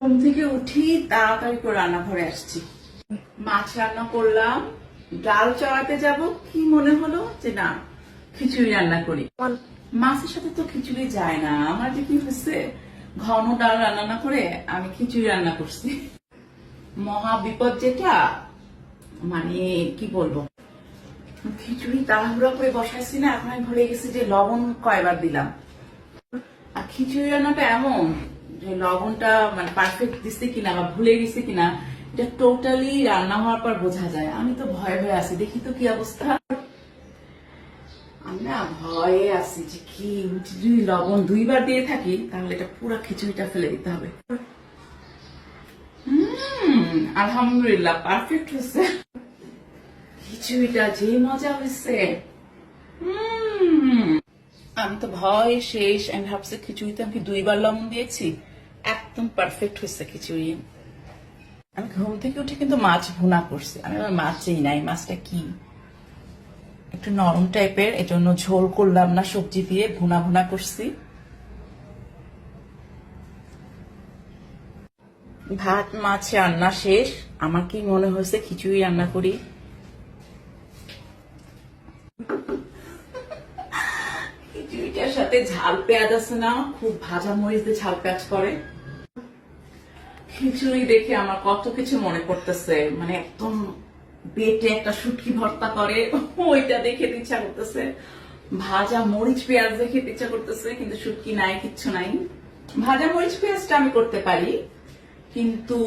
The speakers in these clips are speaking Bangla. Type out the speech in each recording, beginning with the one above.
ঘুম থেকে উঠি তাড়াতাড়ি করে রান্নাঘরে আসছি। মাছ রান্না করলাম, ডাল চড়াতে যাব, কি মনে হলো যে না খিচুড়ি রান্না করি। মাছের সাথে তো খিচুড়ি যায় না। আমার যে কি হচ্ছে, ঘন ডাল রান্না না করে আমি খিচুড়ি রান্না করছি। মহা বিপদ যেটা, মানে কি বলবো, খিচুড়ি তাড়াহুড়া করে বসাইছি না, এখন আমি ভুলে গেছি যে লবণ কয়বার দিলাম। আর খিচুড়ি রান্নাটা এমন যে লবণটা মানে পারফেক্ট দিচ্ছে কিনা বা ভুলে গেছে কিনা এটা টোটালি রান্না হওয়ার পর বোঝা যায়। আমি তো ভয়ে ভয়ে আছি, দেখি তো কি অবস্থা। আমি না ভয়ে আছি যে কি যদি লবণ 2বার দিয়ে থাকি তাহলে এটা পুরো খিচুড়িটা ফেলে দিতে হবে। আলহামদুলিল্লাহ পারফেক্ট হয়েছে। খিচুড়িটা যে মজা হয়েছে। আমি তো ভয় শেষ। আমি ভাবছি খিচুড়িতে আমি 2বার লবণ দিয়েছি, একদম পারফেক্ট হয়েছে খিচুড়ি। আমি ঘুম থেকে উঠে কিন্তু মাছ ভুনা করছি। আমি আবার মাছ চেয়ে নাই, মাছটা কি একটু নরম টাইপের, এজন্য ঝোল করলাম না, সবজি দিয়ে ভুনা ভুনা করছি। ভাত মাছ রান্না শেষ। আমার কি মনে হয়েছে খিচুড়ি রান্না করি। খিচুড়িটার সাথে ঝাল পেঁয়াজ আছে না, খুব ভাজা মরিচ দিয়ে ঝাল পেঁয়াজ করে। খিচুড়ি দেখে আমার কত কিছু মনে পড়তেছে, মানে একদম বেটে একটা শুটকি ভর্তা করে ওইটা দেখে ইচ্ছা করতেছে। ভাজা মরিচ পেঁয়াজ দেখে ইচ্ছা করতেছে, কিন্তু শুটকি নাই, কিচ্ছু নাই। ভাজা মরিচ পেঁয়াজটা আমি করতে পারি, কিন্তু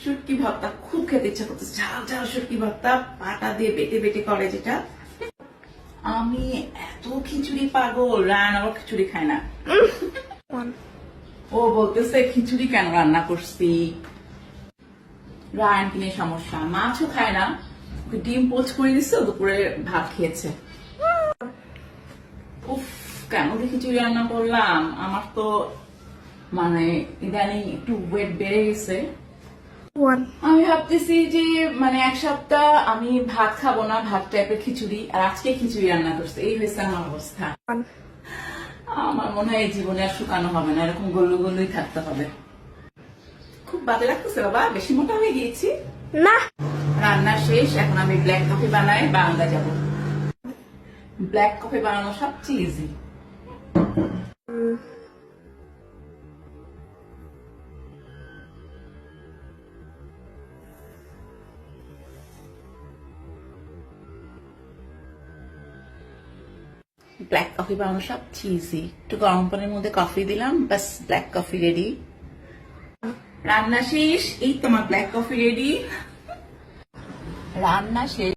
শুটকি ভর্তা খুব খেতে ইচ্ছা করতেছে। ঝাল ঝাল শুটকি ভর্তা পাটা দিয়ে বেটে বেটে করে যেটা। আমি এত খিচুড়ি পাগল, রান আবার খিচুড়ি খায় না। ও বলতেছে খিচুড়ি কেন রান্না করছি। রায়ন কিনে সমস্যা, মাছও খায় না, ডিম পোচ করে দিচ্ছে, দুপুরে ভাত খেয়েছে। উফ, কেন যে খিচুড়ি রান্না করলাম। আমার তো মানে ইদানিং একটু ওয়েট বেড়ে গেছে। আমি ভাবতেছি যে মানে 1 সপ্তাহ আমি ভাত খাবো না, ভাত টাইপের খিচুড়ি, আর আজকে খিচুড়ি রান্না করছে। এই হয়েছে আমার অবস্থা। আমার মনে হয় এই জীবনে আর শুকানো হবে না, এরকম গল্লু গল্লুই থাকতে হবে। খুব বাজে লাগতেছে বাবা, বেশি মোটা হয়ে গিয়েছি না। রান্না শেষ, এখন আমি ব্ল্যাক কফি বানাই বারান্দা যাব। ব্ল্যাক কফি বানানো সবচেয়ে ইজি। ব্ল্যাক কফি বানানো সবচেয়ে ইজি। একটু গরম পানির মধ্যে কফি দিলাম, বাস ব্ল্যাক কফি রেডি। রান্না শেষ, এই তোমার ব্ল্যাক কফি রেডি। রান্না শেষ।